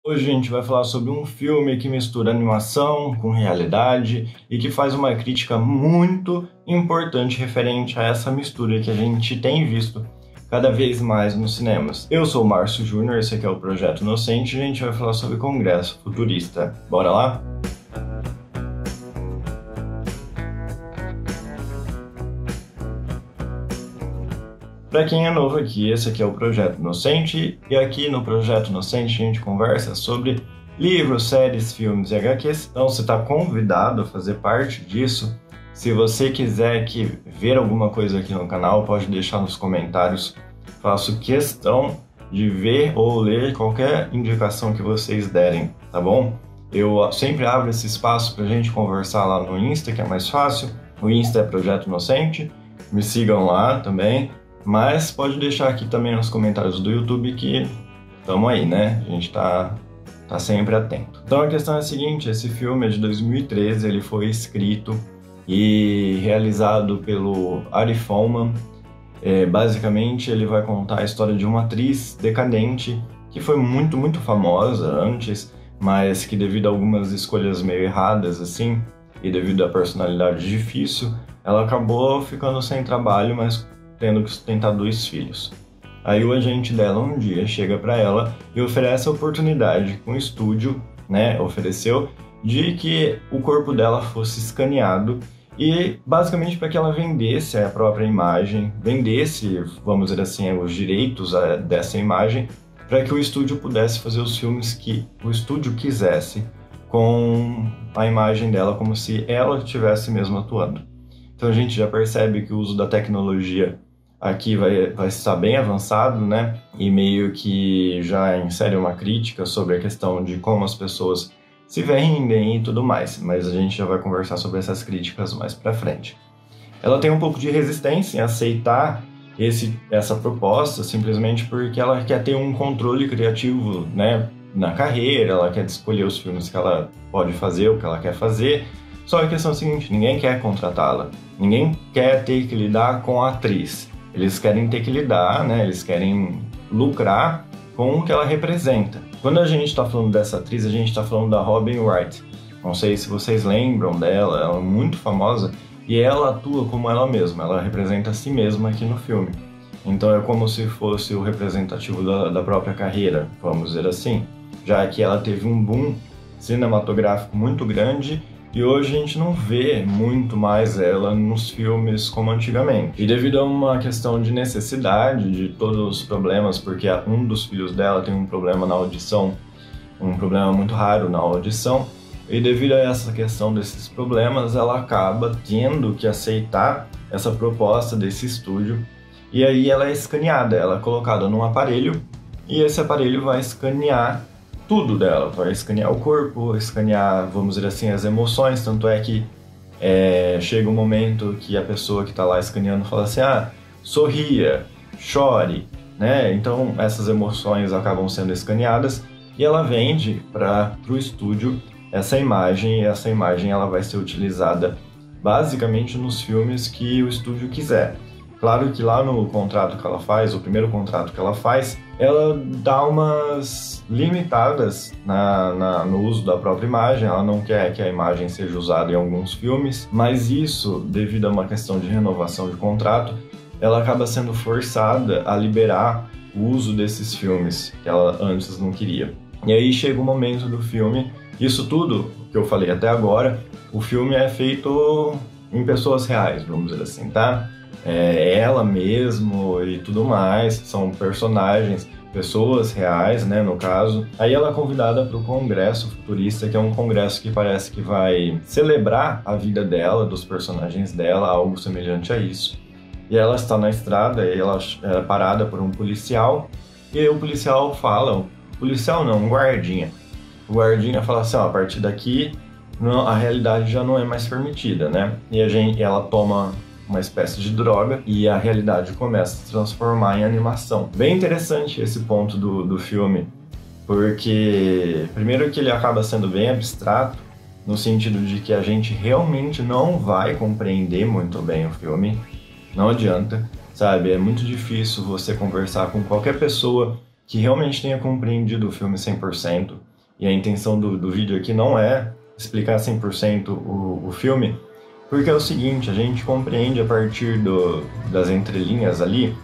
Hoje a gente vai falar sobre um filme que mistura animação com realidade e que faz uma crítica muito importante referente a essa mistura que a gente tem visto cada vez mais nos cinemas. Eu sou o Márcio Júnior, esse aqui é o Projeto Inocente e a gente vai falar sobre Congresso Futurista. Bora lá? Para quem é novo aqui, esse aqui é o Projeto Inocente, e aqui no Projeto Inocente a gente conversa sobre livros, séries, filmes e HQs. Então você está convidado a fazer parte disso. Se você quiser ver alguma coisa aqui no canal, pode deixar nos comentários. Faço questão de ver ou ler qualquer indicação que vocês derem, tá bom? Eu sempre abro esse espaço para a gente conversar lá no Insta, que é mais fácil. O Insta é Projeto Inocente, me sigam lá também. Mas pode deixar aqui também nos comentários do YouTube que estamos aí, né? A gente tá sempre atento. Então a questão é a seguinte, esse filme é de 2013, ele foi escrito e realizado pelo Ari Folkman. Basicamente ele vai contar a história de uma atriz decadente que foi muito famosa antes, mas que devido a algumas escolhas meio erradas assim, e devido à personalidade difícil, ela acabou ficando sem trabalho, mas tendo que sustentar 2 filhos. Aí o agente dela um dia chega para ela e oferece a oportunidade com o estúdio, né, ofereceu, de que o corpo dela fosse escaneado e basicamente para que ela vendesse a própria imagem, vendesse, vamos dizer assim, os direitos dessa imagem, para que o estúdio pudesse fazer os filmes que o estúdio quisesse com a imagem dela, como se ela estivesse mesmo atuando. Então a gente já percebe que o uso da tecnologia aqui vai estar bem avançado, né? E meio que já insere uma crítica sobre a questão de como as pessoas se vendem e tudo mais. Mas a gente já vai conversar sobre essas críticas mais pra frente. Ela tem um pouco de resistência em aceitar essa proposta, simplesmente porque ela quer ter um controle criativo, né, na carreira, ela quer escolher os filmes que ela pode fazer, o que ela quer fazer. Só que a questão é a seguinte, ninguém quer contratá-la, ninguém quer ter que lidar com a atriz. Eles querem ter que lidar, né? Eles querem lucrar com o que ela representa. Quando a gente está falando dessa atriz, a gente está falando da Robin Wright. Não sei se vocês lembram dela, ela é muito famosa e ela atua como ela mesma, ela representa a si mesma aqui no filme. Então é como se fosse o representativo da própria carreira, vamos dizer assim. Já que ela teve um boom cinematográfico muito grande e hoje a gente não vê muito mais ela nos filmes como antigamente. E devido a uma questão de necessidade de todos os problemas, porque um dos filhos dela tem um problema na audição, um problema muito raro na audição, e devido a essa questão desses problemas, ela acaba tendo que aceitar essa proposta desse estúdio, e aí ela é escaneada, ela é colocada num aparelho, e esse aparelho vai escanear tudo dela, vai escanear o corpo, escanear, vamos dizer assim, as emoções, tanto é que chega um momento que a pessoa que está lá escaneando fala assim, sorria, chore, né? Então essas emoções acabam sendo escaneadas e ela vende para o estúdio essa imagem, e essa imagem ela vai ser utilizada basicamente nos filmes que o estúdio quiser. Claro que lá no contrato que ela faz, o primeiro contrato que ela faz, ela dá umas limitadas no uso da própria imagem, ela não quer que a imagem seja usada em alguns filmes, mas isso, devido a uma questão de renovação de contrato, ela acaba sendo forçada a liberar o uso desses filmes que ela antes não queria. E aí chega o momento do filme, isso tudo que eu falei até agora, o filme é feito em pessoas reais, vamos dizer assim, tá? Ela mesmo e tudo mais, são personagens, pessoas reais, né, no caso. Aí ela é convidada para o Congresso Futurista, que é um congresso que parece que vai celebrar a vida dela, dos personagens dela, algo semelhante a isso. E ela está na estrada, e ela é parada por um policial, e aí o policial fala, um guardinha. O guardinha fala assim, a partir daqui a realidade já não é mais permitida, né? E ela toma uma espécie de droga e a realidade começa a se transformar em animação. Bem interessante esse ponto do filme, porque primeiro que ele acaba sendo bem abstrato, no sentido de que a gente realmente não vai compreender muito bem o filme, não adianta, sabe? É muito difícil você conversar com qualquer pessoa que realmente tenha compreendido o filme 100%. e a intenção do vídeo aqui não é explicar 100% o filme, porque é o seguinte, a gente compreende a partir das entrelinhas ali,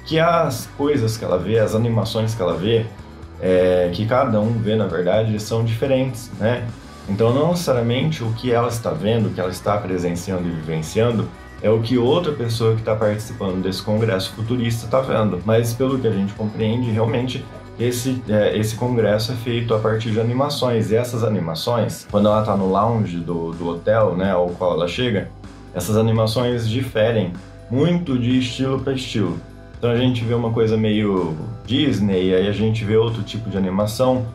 que as coisas que ela vê, as animações que ela vê, que cada um vê, na verdade, são diferentes, né? Então, não necessariamente o que ela está vendo, o que ela está presenciando e vivenciando, é o que outra pessoa que está participando desse congresso futurista está vendo. Mas, pelo que a gente compreende, realmente, esse congresso é feito a partir de animações. E essas animações, quando ela está no lounge do hotel, né, ao qual ela chega, essas animações diferem muito de estilo para estilo. Então, a gente vê uma coisa meio Disney, aí a gente vê outro tipo de animação.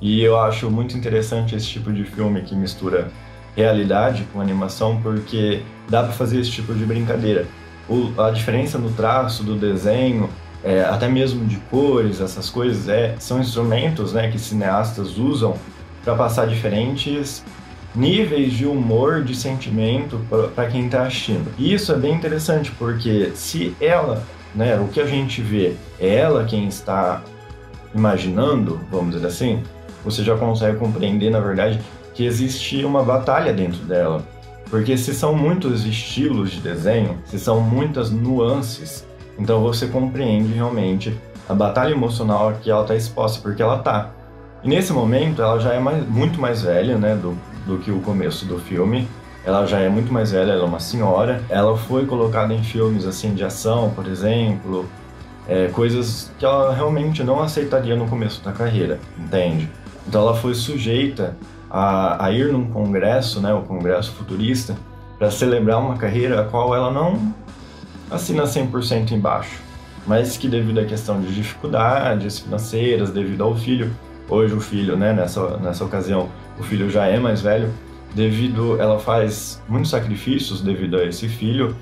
E eu acho muito interessante esse tipo de filme que mistura realidade com animação, porque dá para fazer esse tipo de brincadeira. A diferença no traço do desenho, até mesmo de cores, essas coisas, são instrumentos, né, que cineastas usam para passar diferentes níveis de humor, de sentimento para quem está assistindo. E isso é bem interessante, porque se ela, né, o que a gente vê, é ela quem está imaginando, vamos dizer assim, você já consegue compreender, na verdade, que existe uma batalha dentro dela. Porque se são muitos estilos de desenho, se são muitas nuances, então você compreende realmente a batalha emocional a que ela está exposta, porque ela está. E nesse momento, ela já é muito mais velha, né, do que o começo do filme. Ela já é muito mais velha, ela é uma senhora. Ela foi colocada em filmes assim de ação, por exemplo, coisas que ela realmente não aceitaria no começo da carreira, entende? Então ela foi sujeita a ir num congresso, né, o Congresso Futurista, para celebrar uma carreira a qual ela não assina 100% embaixo, mas que devido à questão de dificuldades financeiras, devido ao filho, hoje o filho, né, nessa ocasião, o filho já é mais velho, ela faz muitos sacrifícios devido a esse filho,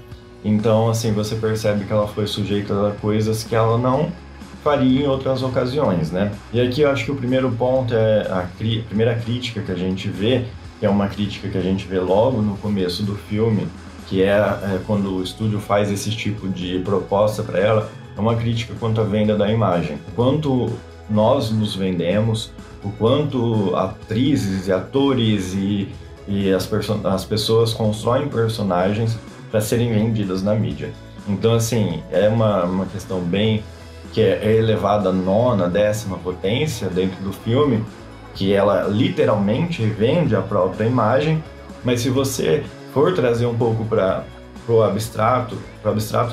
então assim, você percebe que ela foi sujeita a coisas que ela não faria em outras ocasiões, né? E aqui eu acho que o primeiro ponto é a primeira crítica que a gente vê, que é uma crítica que a gente vê logo no começo do filme, que é quando o estúdio faz esse tipo de proposta para ela, é uma crítica quanto à venda da imagem. O quanto nós nos vendemos, o quanto atrizes e atores e as pessoas constroem personagens para serem vendidas na mídia. Então, assim, é uma questão bem que é elevada à nona, 10ª potência dentro do filme, que ela literalmente vende a própria imagem, mas se você for trazer um pouco para o abstrato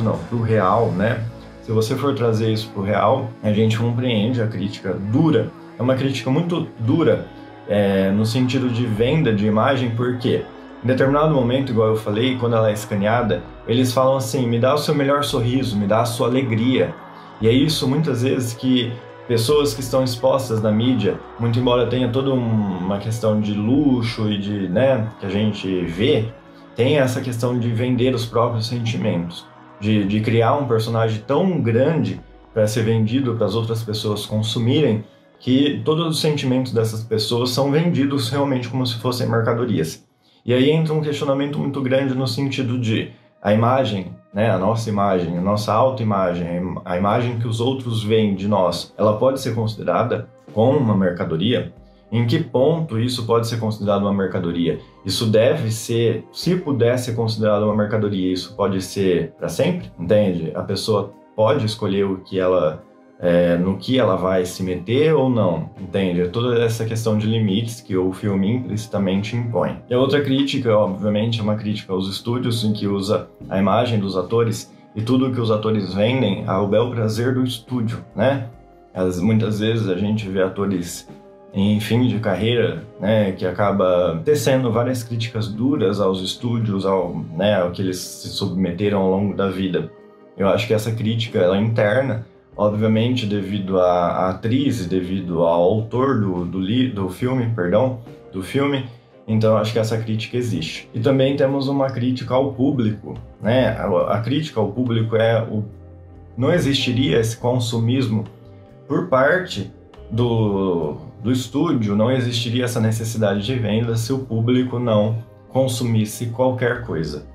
não, para o real, né? Se você for trazer isso para o real, a gente compreende a crítica dura. É uma crítica muito dura no sentido de venda de imagem, porque em determinado momento, igual eu falei, quando ela é escaneada, eles falam assim, me dá o seu melhor sorriso, me dá a sua alegria. E é isso muitas vezes que pessoas que estão expostas na mídia, muito embora tenha toda uma questão de luxo e de, né, que a gente vê, tem essa questão de vender os próprios sentimentos, de criar um personagem tão grande para ser vendido para as outras pessoas consumirem, que todos os sentimentos dessas pessoas são vendidos realmente como se fossem mercadorias. E aí entra um questionamento muito grande no sentido de a imagem, né, a nossa autoimagem, a imagem que os outros veem de nós, ela pode ser considerada como uma mercadoria? Em que ponto isso pode ser considerado uma mercadoria? Isso deve ser, se puder ser considerado uma mercadoria, isso pode ser para sempre? Entende? A pessoa pode escolher o que ela, no que ela vai se meter ou não, entende? É toda essa questão de limites que o filme implicitamente impõe. E a outra crítica, obviamente, é uma crítica aos estúdios, em que usa a imagem dos atores e tudo que os atores vendem ao bel prazer do estúdio, né? Muitas vezes a gente vê atores em fim de carreira, né, que acaba tecendo várias críticas duras aos estúdios, ao que eles se submeteram ao longo da vida. Eu acho que essa crítica ela é interna, obviamente devido à atriz e devido ao autor do filme, então eu acho que essa crítica existe. E também temos uma crítica ao público, né? A crítica ao público não existiria esse consumismo por parte do estúdio, não existiria essa necessidade de venda se o público não consumisse qualquer coisa.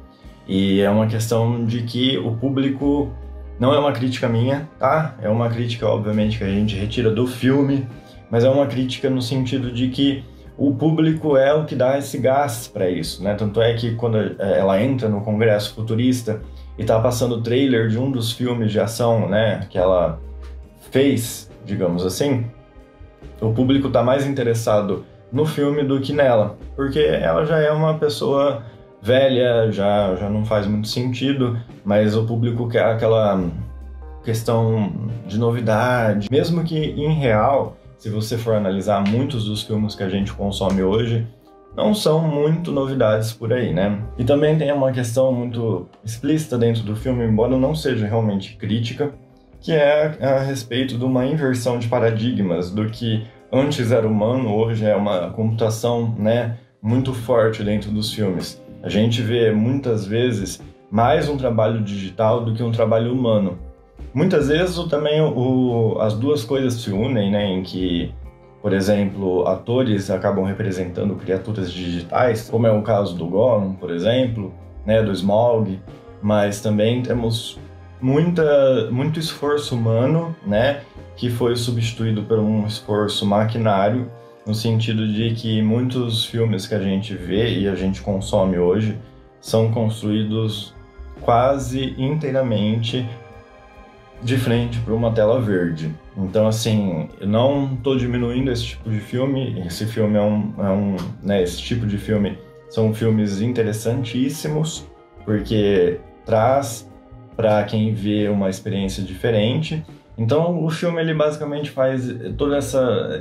E é uma questão de que o público, não é uma crítica minha, tá? É uma crítica, obviamente, que a gente retira do filme, mas é uma crítica no sentido de que o público é o que dá esse gás para isso, né? Tanto é que quando ela entra no Congresso Futurista e tá passando o trailer de um dos filmes de ação, né, que ela fez, digamos assim, o público tá mais interessado no filme do que nela, porque ela já é uma pessoa velha, já não faz muito sentido, mas o público quer aquela questão de novidade, mesmo que em real, se você for analisar muitos dos filmes que a gente consome hoje, não são muito novidades por aí, né? E também tem uma questão muito explícita dentro do filme, embora não seja realmente crítica, que é a respeito de uma inversão de paradigmas, do que antes era humano, hoje é uma computação, né, muito forte dentro dos filmes. A gente vê muitas vezes mais um trabalho digital do que um trabalho humano. Muitas vezes também as duas coisas se unem, né, em que, por exemplo, atores acabam representando criaturas digitais, como é o caso do Gollum, por exemplo, né, do Smaug, mas também temos muito esforço humano, né, que foi substituído por um esforço maquinário, no sentido de que muitos filmes que a gente vê e a gente consome hoje são construídos quase inteiramente de frente para uma tela verde. Então, assim, eu não estou diminuindo esse tipo de filme. Esse filme né, esse tipo de filme são filmes interessantíssimos, porque traz para quem vê uma experiência diferente. Então, o filme ele basicamente faz todo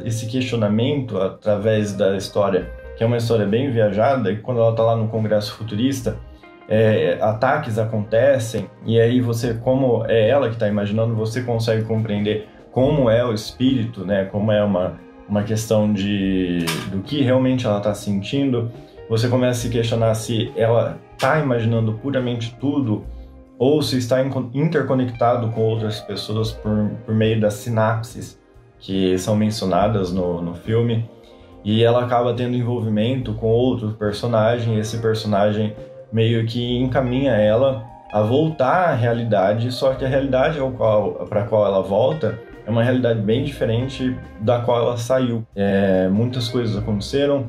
esse questionamento através da história, que é uma história bem viajada, e quando ela está lá no Congresso Futurista, ataques acontecem, e aí você, como é ela que está imaginando, você consegue compreender como é o espírito, né? Como é uma questão do que realmente ela está sentindo. Você começa a se questionar se ela está imaginando puramente tudo, ou se está interconectado com outras pessoas por meio das sinapses que são mencionadas no filme, e ela acaba tendo envolvimento com outro personagem, e esse personagem meio que encaminha ela a voltar à realidade, só que a realidade para a qual ela volta é uma realidade bem diferente da qual ela saiu. Muitas coisas aconteceram,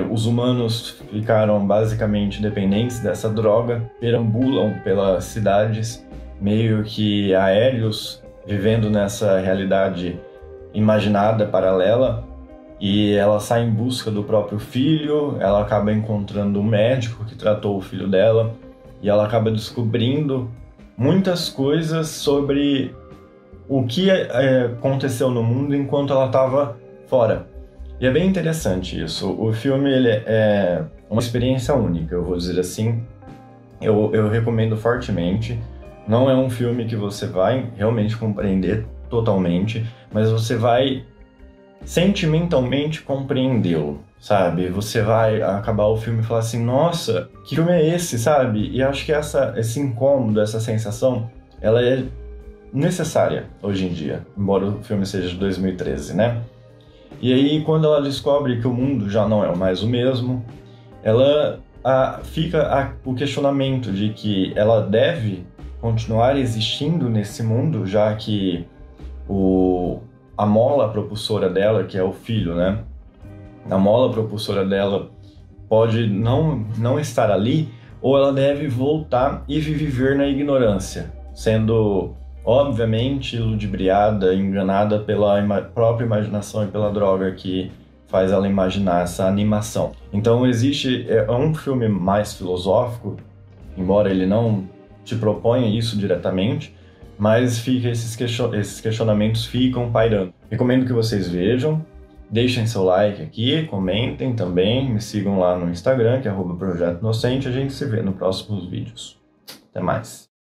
os humanos ficaram basicamente dependentes dessa droga, perambulam pelas cidades, meio que aéreos, vivendo nessa realidade imaginada, paralela, e ela sai em busca do próprio filho. Ela acaba encontrando um médico que tratou o filho dela, e ela acaba descobrindo muitas coisas sobre o que aconteceu no mundo enquanto ela estava fora. E é bem interessante isso. O filme ele é uma experiência única, eu vou dizer assim. Eu recomendo fortemente. Não é um filme que você vai realmente compreender totalmente, mas você vai sentimentalmente compreendê-lo, sabe? Você vai acabar o filme e falar assim, nossa, que filme é esse, sabe? E acho que esse incômodo, essa sensação, ela é necessária hoje em dia, embora o filme seja de 2013, né? E aí, quando ela descobre que o mundo já não é mais o mesmo, ela fica o questionamento de que ela deve continuar existindo nesse mundo, já que a mola propulsora dela, que é o filho, né? A mola propulsora dela pode não estar ali, ou ela deve voltar e viver na ignorância, sendo obviamente ludibriada, enganada pela própria imaginação e pela droga que faz ela imaginar essa animação. Então é um filme mais filosófico, embora ele não te proponha isso diretamente, mas esses questionamentos ficam pairando. Recomendo que vocês vejam, deixem seu like aqui, comentem também, me sigam lá no Instagram, que é @Projeto Inocente. A gente se vê nos próximos vídeos. Até mais!